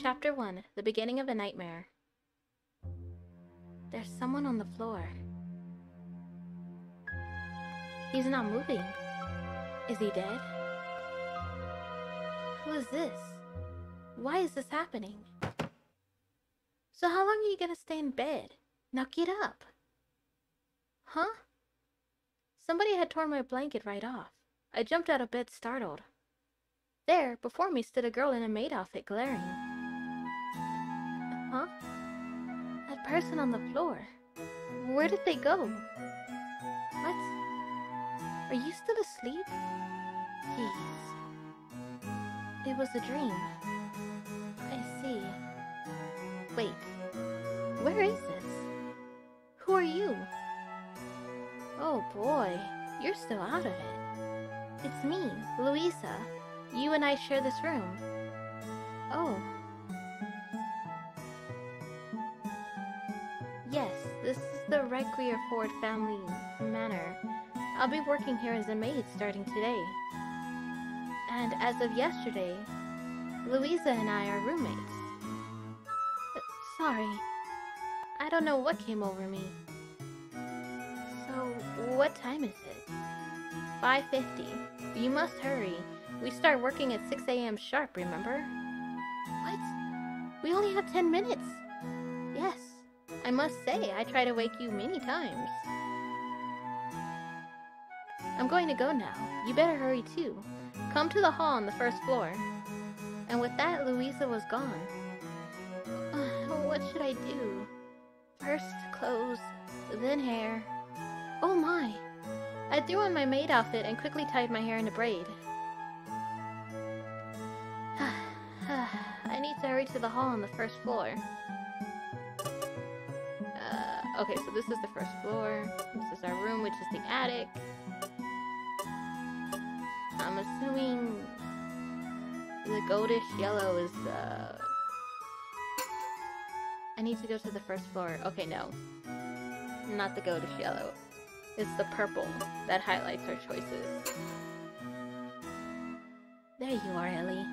Chapter 1, The Beginning of a Nightmare. There's someone on the floor. He's not moving. Is he dead? Who is this? Why is this happening? So how long are you gonna stay in bed? Now get up. Huh? Somebody had torn my blanket right off. I jumped out of bed startled. There, before me, stood a girl in a maid outfit glaring. Huh? That person on the floor. Where did they go? What? Are you still asleep? Jeez. It was a dream. I see. Wait. Where is this? Who are you? Oh boy, you're still out of it. It's me, Louisa. You and I share this room. Oh. Yes, this is the Requierford family manor. I'll be working here as a maid starting today. And as of yesterday, Louisa and I are roommates. Sorry. I don't know what came over me. So, what time is it? 5:50. You must hurry. We start working at 6 a.m. sharp, remember? What? We only have 10 minutes. Yes. I must say, I try to wake you many times. I'm going to go now. You better hurry too. Come to the hall on the first floor. And with that, Louisa was gone. What should I do? First clothes, then hair. Oh my! I threw on my maid outfit and quickly tied my hair in a braid. I need to hurry to the hall on the first floor. Okay, so this is the first floor. This is our room, which is the attic. I'm assuming the goldish yellow is I need to go to the first floor. Okay, no. Not the goldish yellow. It's the purple that highlights our choices. There you are, Ellie.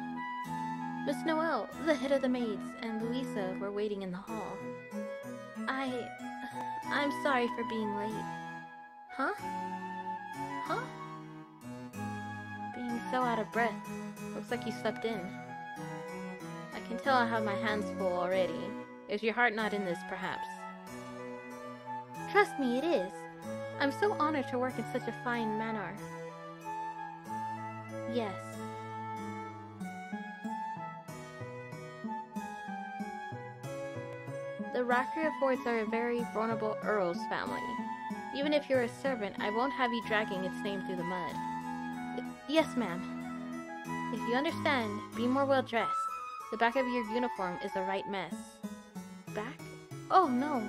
Miss Noelle, the head of the maids, and Louisa were waiting in the hall. I'm sorry for being late. Huh? Huh? Being so out of breath. Looks like you slept in. I can tell I have my hands full already. Is your heart not in this, perhaps? Trust me, it is. I'm so honored to work in such a fine manor. Yes. The Requierfords are a very vulnerable Earl's family. Even if you're a servant, I won't have you dragging its name through the mud. Yes, ma'am. If you understand, be more well-dressed. The back of your uniform is a right mess. Back? Oh, no.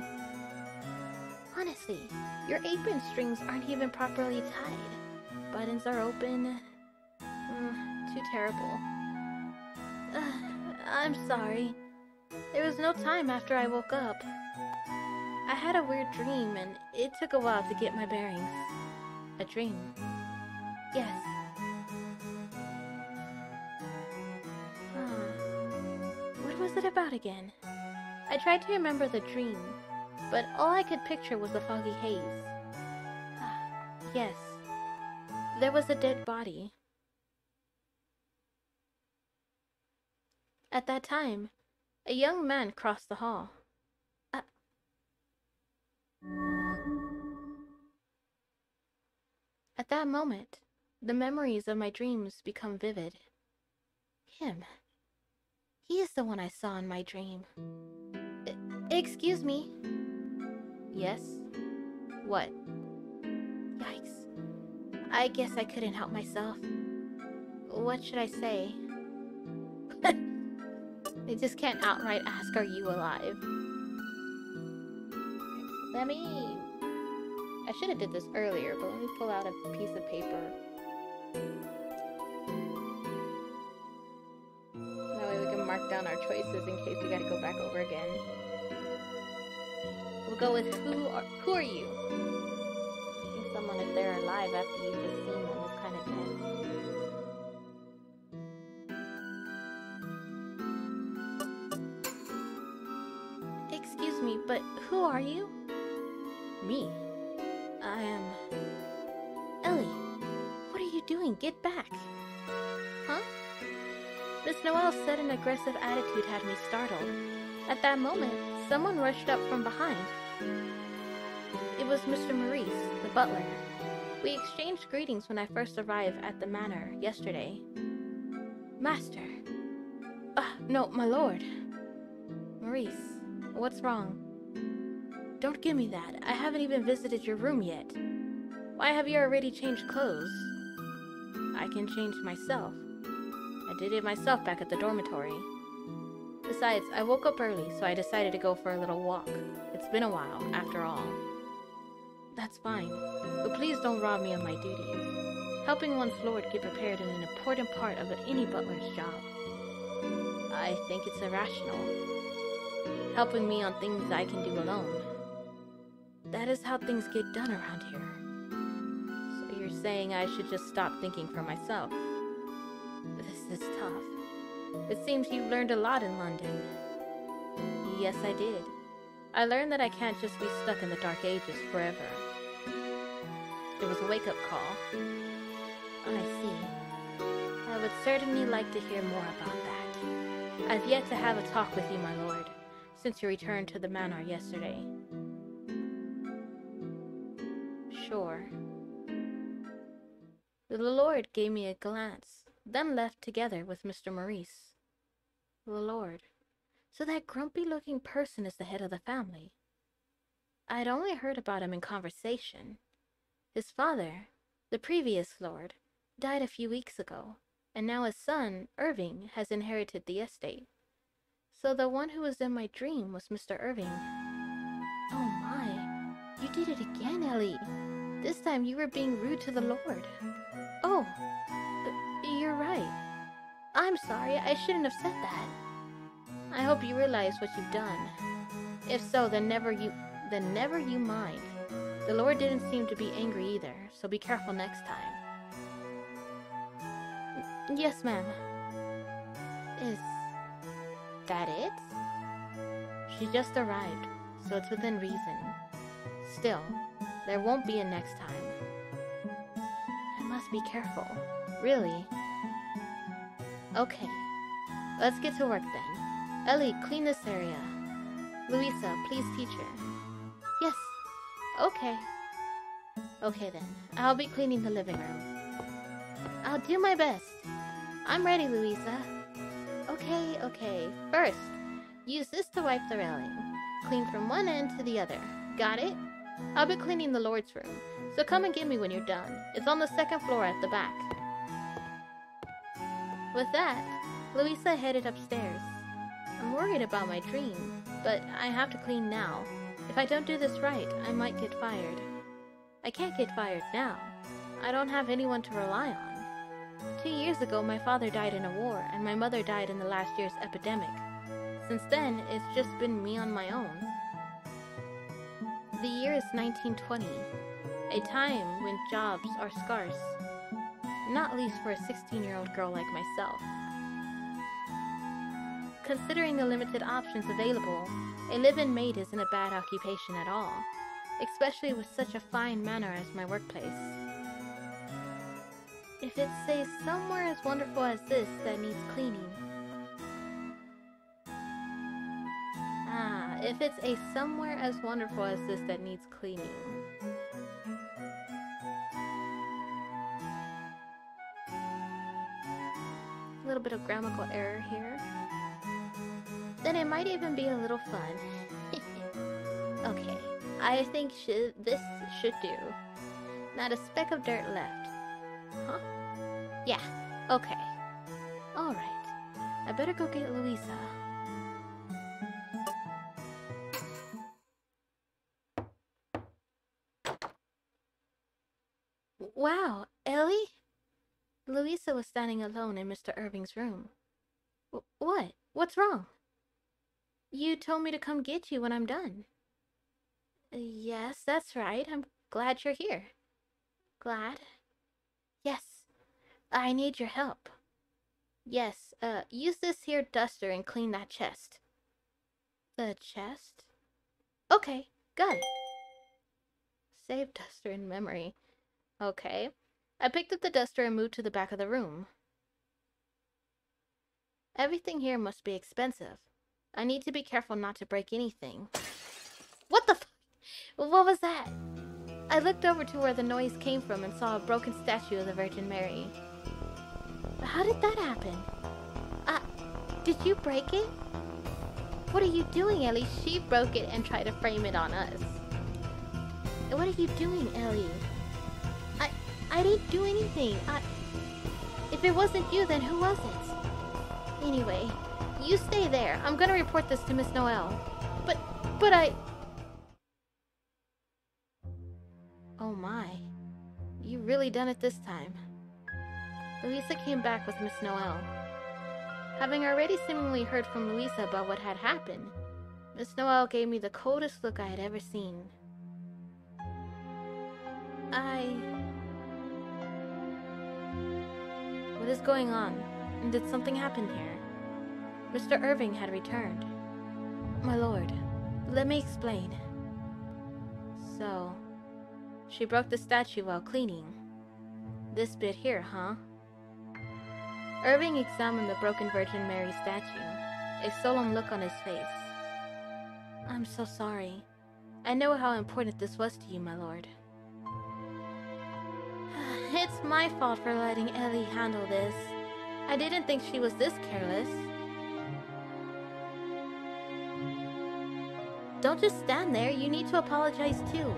Honestly, your apron strings aren't even properly tied. Buttons are open. Too terrible. I'm sorry. There was no time after I woke up. I had a weird dream, and it took a while to get my bearings. A dream? Yes. What was it about again? I tried to remember the dream, but all I could picture was the foggy haze. Yes. There was a dead body. At that time, a young man crossed the hall. At that moment, the memories of my dreams become vivid. Him. He is the one I saw in my dream. Excuse me. Yes? What? Yikes. I guess I couldn't help myself. What should I say? They just can't outright ask, are you alive? Let me... I should have did this earlier, but let me pull out a piece of paper. That way we can mark down our choices in case we gotta go back over again. We'll go with who are you? I think someone, if they're alive after you've just seen them, is kind of dead. But who are you? Me. I am... Ellie, what are you doing? Get back. Huh? Miss Noel's sudden aggressive attitude had me startled. At that moment, someone rushed up from behind. It was Mr. Maurice, the butler. We exchanged greetings when I first arrived at the manor yesterday. Master. No, my lord. Maurice, what's wrong? Don't give me that. I haven't even visited your room yet. Why have you already changed clothes? I can change myself. I did it myself back at the dormitory. Besides, I woke up early, so I decided to go for a little walk. It's been a while, after all. That's fine, but please don't rob me of my duty. Helping one's lord get prepared is an important part of any butler's job. I think it's irrational. Helping me on things I can do alone. That is how things get done around here. So you're saying I should just stop thinking for myself? This is tough. It seems you've learned a lot in London. Yes, I did. I learned that I can't just be stuck in the Dark Ages forever. It was a wake-up call. I see. I would certainly like to hear more about that. I've yet to have a talk with you, my lord, since you returned to the manor yesterday. Sure. The lord gave me a glance, then left together with Mr. Maurice. The lord. So that grumpy-looking person is the head of the family. I'd only heard about him in conversation. His father, the previous lord, died a few weeks ago, and now his son, Irving, has inherited the estate. So the one who was in my dream was Mr. Irving. Oh my, you did it again, Ellie. This time you were being rude to the lord. Oh, you're right. I'm sorry, I shouldn't have said that. I hope you realize what you've done. If so, then never you mind. The Lord didn't seem to be angry either, so be careful next time. Yes, ma'am. Is that it? She just arrived, so it's within reason. Still, there won't be a next time. I must be careful. Really? Okay. Let's get to work then. Ellie, clean this area. Louisa, please teach her. Yes. Okay. Okay then. I'll be cleaning the living room. I'll do my best. I'm ready, Louisa. Okay. First, use this to wipe the railing. Clean from one end to the other. Got it? I'll be cleaning the Lord's room, so come and get me when you're done. It's on the second floor at the back. With that, Louisa headed upstairs. I'm worried about my dream, but I have to clean now. If I don't do this right, I might get fired. I can't get fired now. I don't have anyone to rely on. 2 years ago, my father died in a war, and my mother died in the last year's epidemic. Since then, it's just been me on my own. The year is 1920, a time when jobs are scarce, not least for a 16-year-old girl like myself. Considering the limited options available, a live-in maid isn't a bad occupation at all, especially with such a fine manor as my workplace. If it's, say, somewhere as wonderful as this that needs cleaning. If it's a somewhere as wonderful as this that needs cleaning. A little bit of grammatical error here. Then it might even be a little fun. Okay, I think this should do. Not a speck of dirt left. Huh? Yeah, okay. Alright, I better go get Louisa. Wow, Ellie? Louisa was standing alone in Mr. Irving's room. What? What's wrong? You told me to come get you when I'm done. Yes, that's right. I'm glad you're here. Glad? Yes. I need your help. Yes, use this here duster and clean that chest. The chest? Okay, got it. Save duster in memory. Okay. I picked up the duster and moved to the back of the room. Everything here must be expensive. I need to be careful not to break anything. What the f- What was that? I looked over to where the noise came from and saw a broken statue of the Virgin Mary. How did that happen? Did you break it? What are you doing, Ellie? She broke it and tried to frame it on us. What are you doing, Ellie? I didn't do anything. If it wasn't you, then who was it? Anyway, you stay there. I'm gonna report this to Miss Noel. But I... Oh my. You really done it this time. Louisa came back with Miss Noel. Having already seemingly heard from Louisa about what had happened, Miss Noel gave me the coldest look I had ever seen. What is going on? Did something happen here? Mr. Irving had returned. My lord, let me explain. So, she broke the statue while cleaning. This bit here, huh? Irving examined the broken Virgin Mary statue, a solemn look on his face. I'm so sorry. I know how important this was to you, my lord. It's my fault for letting Ellie handle this. I didn't think she was this careless. Don't just stand there. You need to apologize too.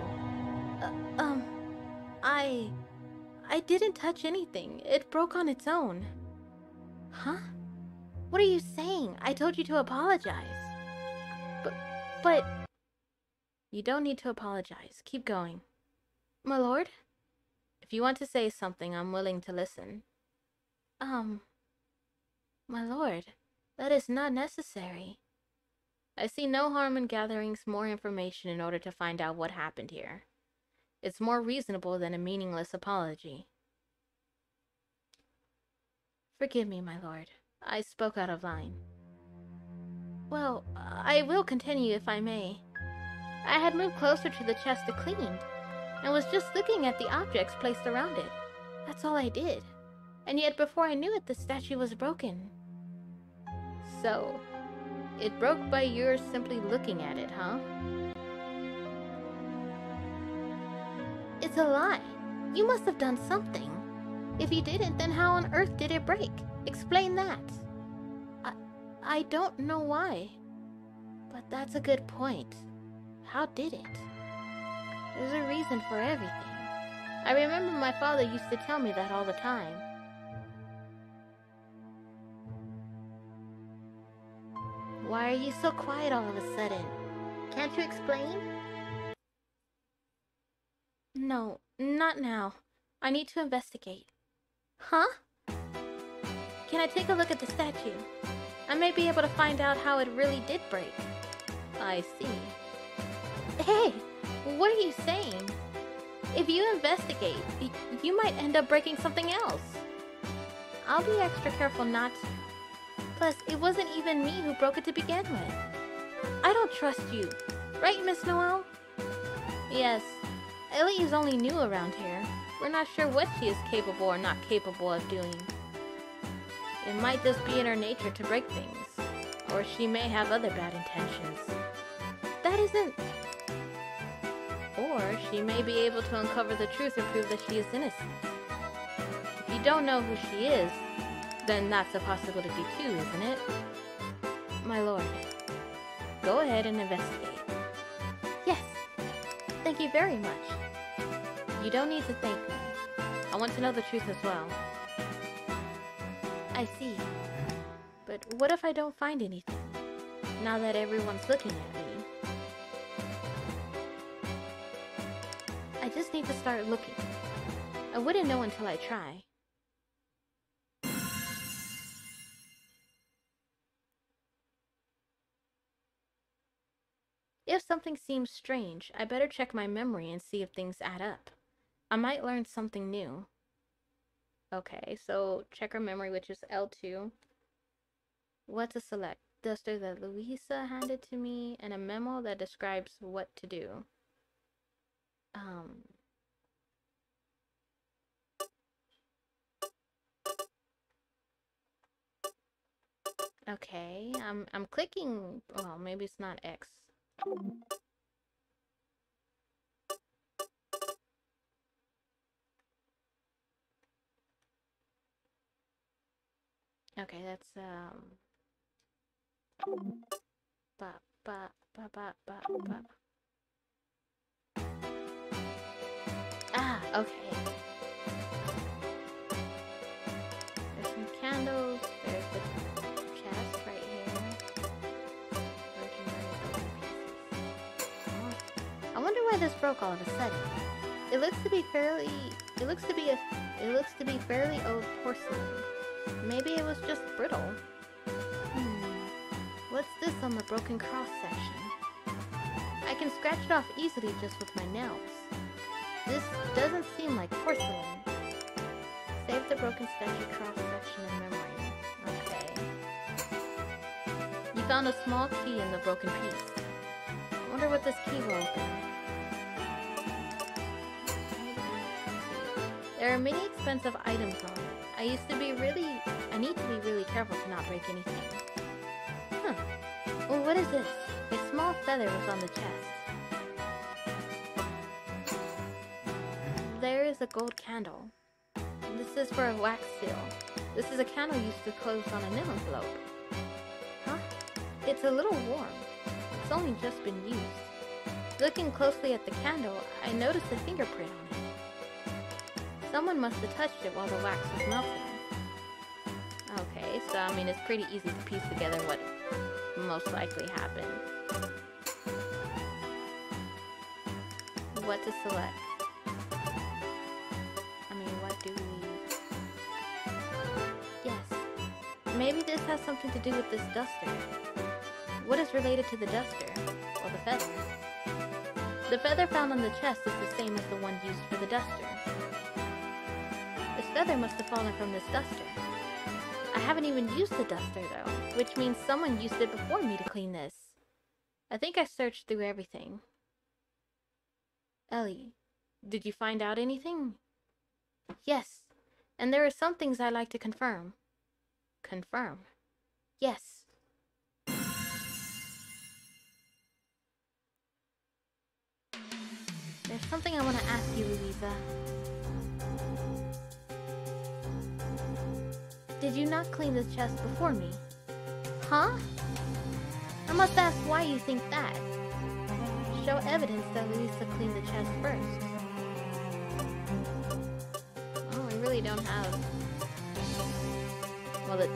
I didn't touch anything. It broke on its own. Huh? What are you saying? I told you to apologize. But... You don't need to apologize. Keep going. My lord? If you want to say something, I'm willing to listen. My lord, that is not necessary. I see no harm in gathering more information in order to find out what happened here. It's more reasonable than a meaningless apology. Forgive me, my lord. I spoke out of line. Well, I will continue if I may. I had moved closer to the chest to clean, and was just looking at the objects placed around it. That's all I did. And yet before I knew it, the statue was broken. So, it broke by your simply looking at it, huh? It's a lie. You must have done something. If you didn't, then how on earth did it break? Explain that. I don't know why. But that's a good point. How did it? There's a reason for everything. I remember my father used to tell me that all the time. Why are you so quiet all of a sudden? Can't you explain? No, not now. I need to investigate. Huh? Can I take a look at the statue? I may be able to find out how it really did break. I see. Hey, what are you saying? If you investigate, you might end up breaking something else. I'll be extra careful not to. Plus, it wasn't even me who broke it to begin with. I don't trust you. Right, Miss Noel? Yes. Ellie is only new around here. We're not sure what she is capable or not capable of doing. It might just be in her nature to break things. Or she may have other bad intentions. That isn't... Or she may be able to uncover the truth and prove that she is innocent. If you don't know who she is, then that's a possibility too, isn't it? My lord, go ahead and investigate. Yes, thank you very much. You don't need to thank me. I want to know the truth as well. I see. But what if I don't find anything, now that everyone's looking at me? I just need to start looking. I wouldn't know until I try. If something seems strange, I better check my memory and see if things add up. I might learn something new. Okay, so check our memory, which is L2. What to select? duster that Louisa handed to me, and a memo that describes what to do. Okay, I'm clicking. Well, maybe it's not X. Okay, that's Ah, okay. There's some candles. There's the chest right here. I wonder why this broke all of a sudden. It looks to be fairly old porcelain. Maybe it was just brittle. What's this on the broken cross section? I can scratch it off easily just with my nails. This doesn't seem like porcelain. Save the broken statue cross section in memory. Okay. You found a small key in the broken piece. I wonder what this key will open. There are many expensive items on it. I need to be really careful to not break anything. Huh. Well, what is this? A small feather was on the chest. There is a gold candle. This is for a wax seal. This is a candle used to close on an envelope. Huh? It's a little warm. It's only just been used. Looking closely at the candle, I noticed a fingerprint on it. Someone must have touched it while the wax was melting. Okay, so I mean it's pretty easy to piece together what most likely happened. What to select? I mean, what do we... Yes. Maybe this has something to do with this duster. What is related to the duster? Or the feather? The feather found on the chest is the same as the one used for the duster. This feather must have fallen from this duster. I haven't even used the duster though, which means someone used it before me to clean this. I think I searched through everything. Ellie, did you find out anything? Yes, and there are some things I'd like to confirm. Confirm? Yes. There's something I want to ask you, Louisa. Did you not clean the chest before me? Huh? I must ask why you think that. Show evidence that Louisa cleaned the chest first. Oh, I really don't have... Well, the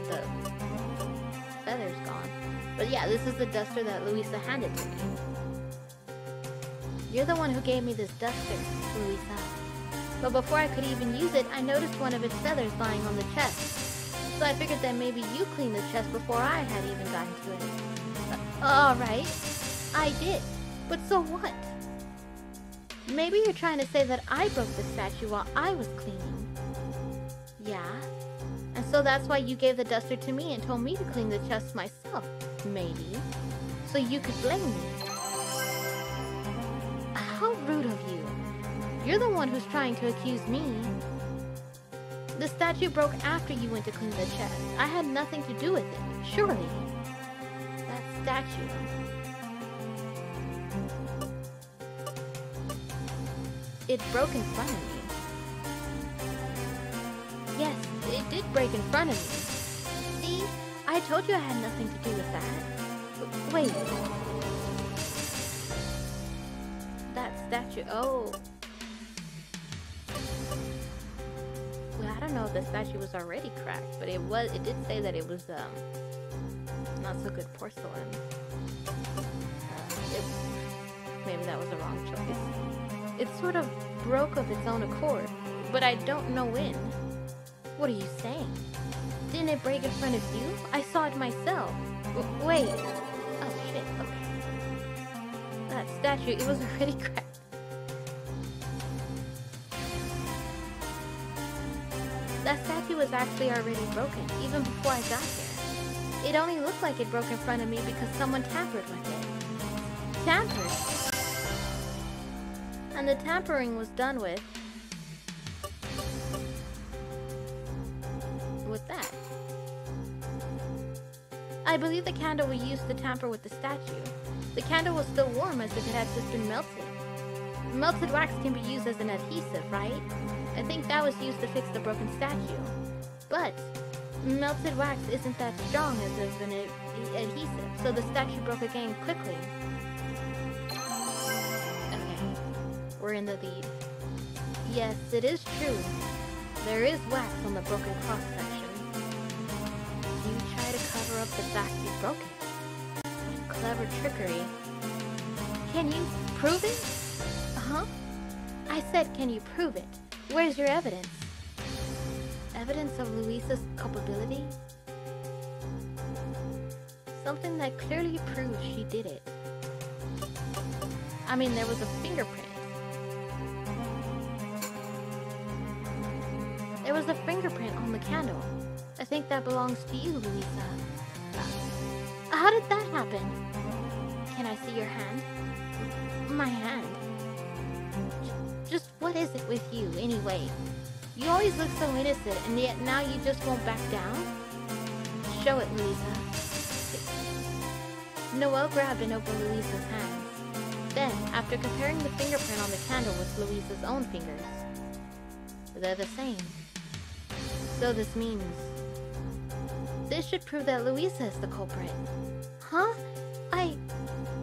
feather's gone. But yeah, this is the duster that Louisa handed to me. You're the one who gave me this duster, Louisa. But before I could even use it, I noticed one of its feathers lying on the chest. So I figured that maybe you cleaned the chest before I had even gotten to it. Alright, I did. But so what? Maybe you're trying to say that I broke the statue while I was cleaning. Yeah? And so that's why you gave the duster to me and told me to clean the chest myself. Maybe. So you could blame me. How rude of you. You're the one who's trying to accuse me. The statue broke after you went to clean the chest. I had nothing to do with it, surely. That statue. It broke in front of me. Yes, it did break in front of me. See? I told you I had nothing to do with that. Wait. That statue, oh. Well, I don't know if the statue was already cracked, but it did say that it was, not so good porcelain. Maybe that was the wrong choice. It sort of broke of its own accord, but I don't know when. What are you saying? Didn't it break in front of you? I saw it myself. Wait. Oh, shit, okay. That statue, it was already cracked. That statue was actually already broken, even before I got here. It only looked like it broke in front of me because someone tampered with it. Tampered? And the tampering was done with that. I believe the candle we used to tamper with the statue. The candle was still warm as if it had just been melted. Melted wax can be used as an adhesive, right? I think that was used to fix the broken statue. But melted wax isn't that strong as an adhesive, so the statue broke again quickly. Okay, we're in the lead. Yes, it is true. There is wax on the broken cross-section. You try to cover up the fact you broke it. Clever trickery. Can you prove it? Huh? I said, can you prove it? Where's your evidence? Evidence of Luisa's culpability? Something that clearly proves she did it. I mean, there was a fingerprint. There was a fingerprint on the candle. I think that belongs to you, Luisa. How did that happen? Can I see your hand? My hand? Just what is it with you, anyway? You always look so innocent, and yet now you just won't back down? Show it, Luisa. Noelle grabbed and opened Luisa's hands. Then, after comparing the fingerprint on the candle with Luisa's own fingers, they're the same. So this means... this should prove that Luisa is the culprit. Huh?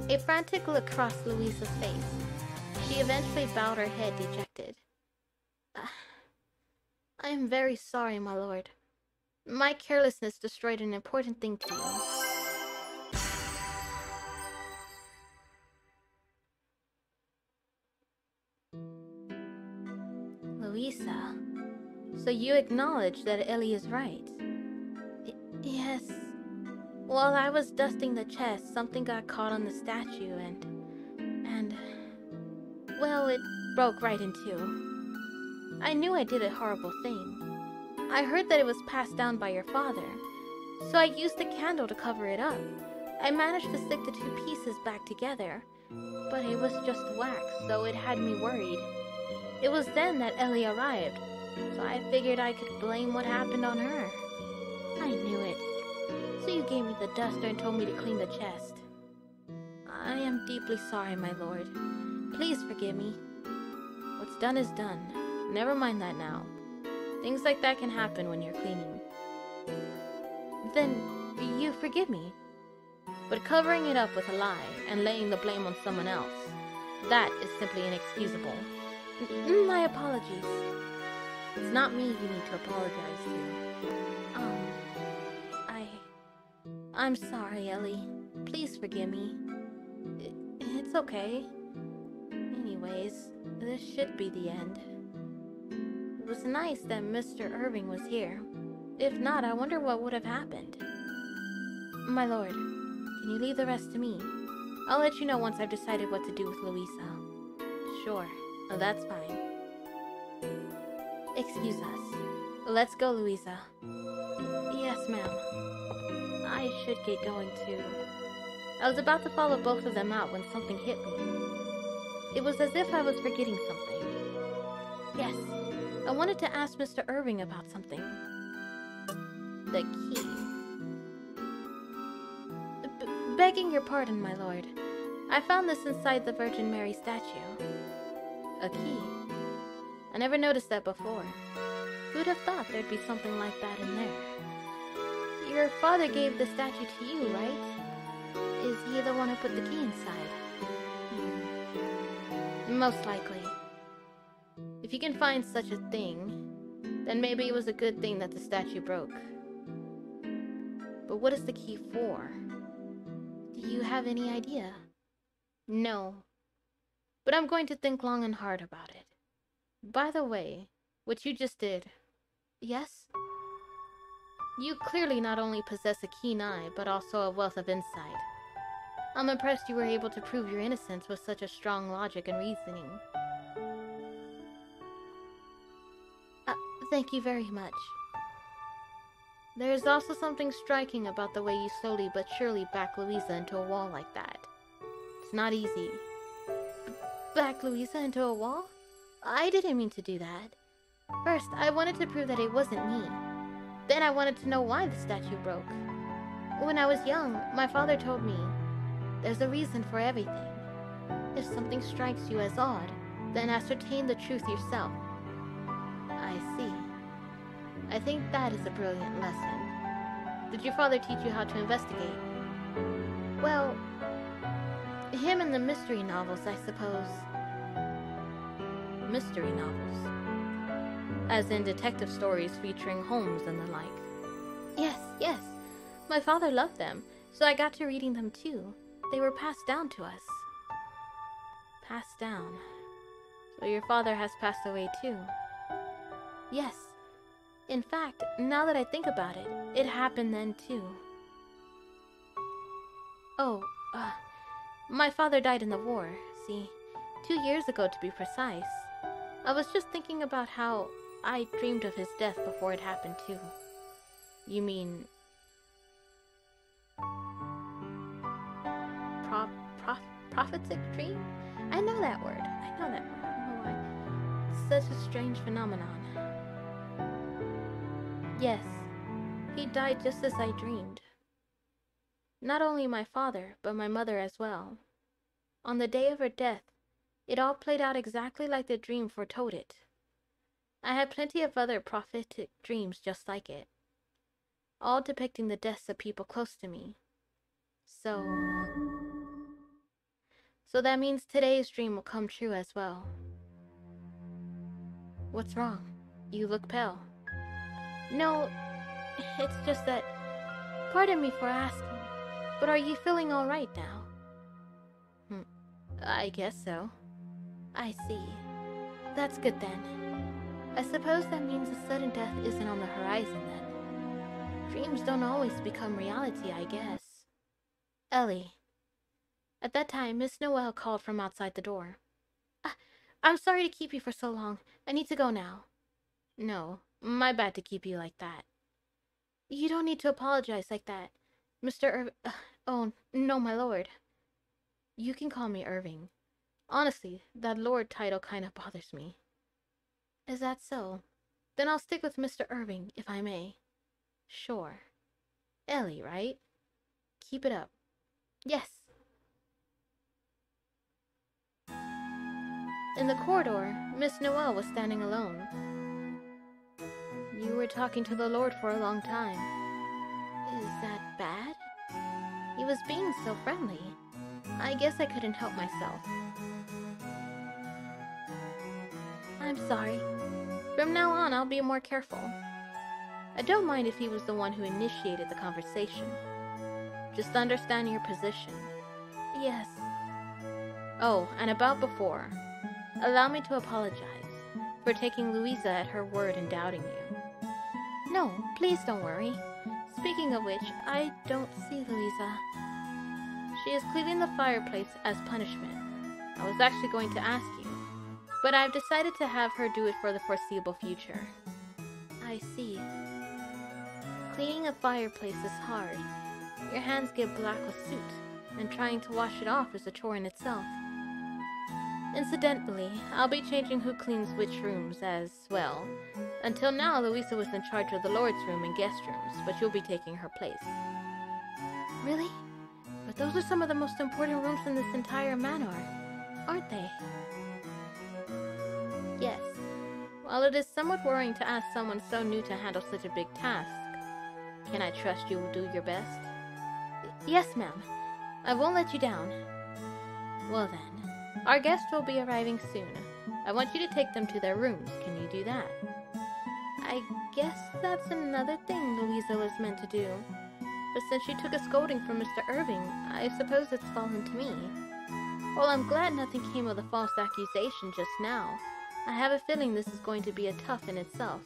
A frantic look crossed Luisa's face. She eventually bowed her head, dejected. I am very sorry, my lord. My carelessness destroyed an important thing to you. Luisa, so you acknowledge that Ellie is right? Yes. While I was dusting the chest, something got caught on the statue and... well, it broke right in two. I knew I did a horrible thing. I heard that it was passed down by your father, so I used the candle to cover it up. I managed to stick the two pieces back together, but it was just wax, so it had me worried. It was then that Ellie arrived, so I figured I could blame what happened on her. I knew it. So you gave me the duster and told me to clean the chest. I am deeply sorry, my lord. Please forgive me. What's done is done. Never mind that now. Things like that can happen when you're cleaning. Then, you forgive me. But covering it up with a lie and laying the blame on someone else, that is simply inexcusable. My apologies. It's not me you need to apologize to. I'm sorry, Ellie. Please forgive me. It's okay. Anyways, this should be the end. It was nice that Mr. Irving was here. If not, I wonder what would have happened. My lord, can you leave the rest to me? I'll let you know once I've decided what to do with Louisa. Sure, that's fine. Excuse us. Let's go, Louisa. Yes, ma'am. I should get going too. I was about to follow both of them out when something hit me. It was as if I was forgetting something. Yes, I wanted to ask Mr. Irving about something. The key. Begging your pardon, my lord. I found this inside the Virgin Mary statue. A key. I never noticed that before. Who'd have thought there'd be something like that in there? Your father gave the statue to you, right? Is he the one who put the key inside? Most likely. If you can find such a thing, then maybe it was a good thing that the statue broke. But what is the key for? Do you have any idea? No. But I'm going to think long and hard about it. By the way, what you just did... Yes? You clearly not only possess a keen eye, but also a wealth of insight. I'm impressed you were able to prove your innocence with such a strong logic and reasoning. Thank you very much. There is also something striking about the way you slowly but surely back Louisa into a wall like that. It's not easy. Back Louisa into a wall? I didn't mean to do that. First, I wanted to prove that it wasn't me. Then I wanted to know why the statue broke. When I was young, my father told me, there's a reason for everything. If something strikes you as odd, then ascertain the truth yourself. I see. I think that is a brilliant lesson. Did your father teach you how to investigate? Well, him and the mystery novels, I suppose. Mystery novels? As in detective stories featuring Holmes and the like. Yes, yes. My father loved them, so I got to reading them too. They were passed down to us. Passed down. So your father has passed away too. Yes. In fact, now that I think about it, it happened then too. Oh, my father died in the war, see. 2 years ago to be precise. I was just thinking about how I dreamed of his death before it happened too. You mean... prophetic dream? I know that word. I don't know why. Such a strange phenomenon. Yes, he died just as I dreamed. Not only my father, but my mother as well. On the day of her death, it all played out exactly like the dream foretold it. I had plenty of other prophetic dreams just like it, all depicting the deaths of people close to me. So that means today's dream will come true as well. What's wrong? You look pale. No, it's just that... Pardon me for asking, but are you feeling all right now? I guess so. I see. That's good then. I suppose that means a sudden death isn't on the horizon then. Dreams don't always become reality, I guess. Ellie. At that time, Miss Noel called from outside the door. I'm sorry to keep you for so long. I need to go now. No, my bad to keep you like that. You don't need to apologize like that. Mr. oh, no, my lord. You can call me Irving. Honestly, that lord title kind of bothers me. Is that so? Then I'll stick with Mr. Irving, if I may. Sure. Ellie, right? Keep it up. Yes. In the corridor, Miss Noel was standing alone. You were talking to the Lord for a long time. Is that bad? He was being so friendly. I guess I couldn't help myself. I'm sorry. From now on, I'll be more careful. I don't mind if he was the one who initiated the conversation. Just understand your position. Yes. Oh, and about before. Allow me to apologize for taking Louisa at her word and doubting you. No, please don't worry. Speaking of which, I don't see Louisa. She is cleaning the fireplace as punishment. I was actually going to ask you, but I've decided to have her do it for the foreseeable future. I see. Cleaning a fireplace is hard. Your hands get black with soot, and trying to wash it off is a chore in itself. Incidentally, I'll be changing who cleans which rooms as well. Until now, Louisa was in charge of the Lord's room and guest rooms, but you'll be taking her place. Really? But those are some of the most important rooms in this entire manor, aren't they? Yes. While it is somewhat worrying to ask someone so new to handle such a big task, can I trust you will do your best? Yes, ma'am. I won't let you down. Well then. Our guests will be arriving soon. I want you to take them to their rooms. Can you do that? I guess that's another thing Louisa was meant to do. But since she took a scolding from Mr. Irving, I suppose it's fallen to me. Well, I'm glad nothing came of the false accusation just now. I have a feeling this is going to be a tough in itself.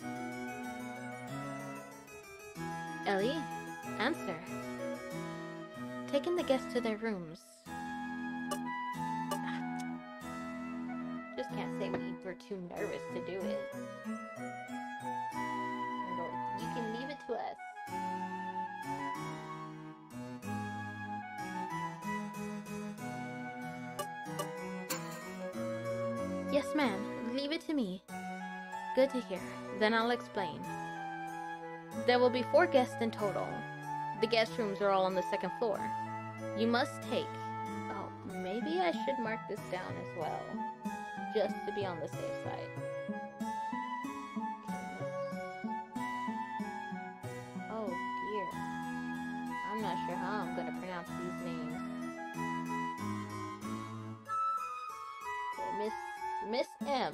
Ellie, answer. Taking the guests to their rooms. Just can't say we were too nervous to do it. You can leave it to us. Yes, ma'am. Leave it to me. Good to hear. Then I'll explain. There will be 4 guests in total. The guest rooms are all on the 2nd floor. You must take... Oh, maybe I should mark this down as well. Just to be on the safe side. Oh, dear. I'm not sure how I'm going to pronounce these names. Okay, Miss M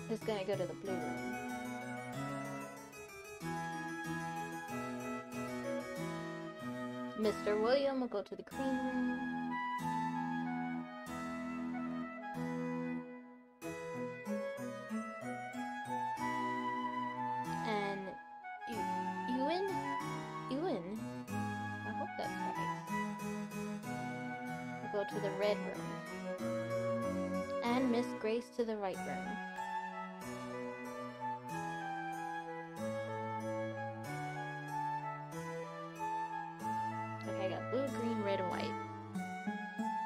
is going to go to the blue room. Mr. William will go to the green room. And Ewan, I hope that's right, will go to the red room. And Miss Grace to the right room. Okay, I got blue, green, red, and white.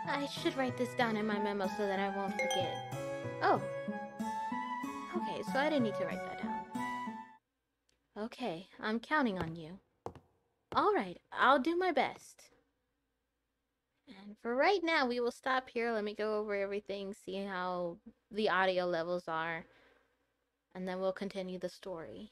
I should write this down in my memo so that I won't forget. Oh. Okay, so I didn't need to write that down. Okay, I'm counting on you. Alright, I'll do my best. And for right now, we will stop here. Let me go over everything, see how the audio levels are. And then we'll continue the story.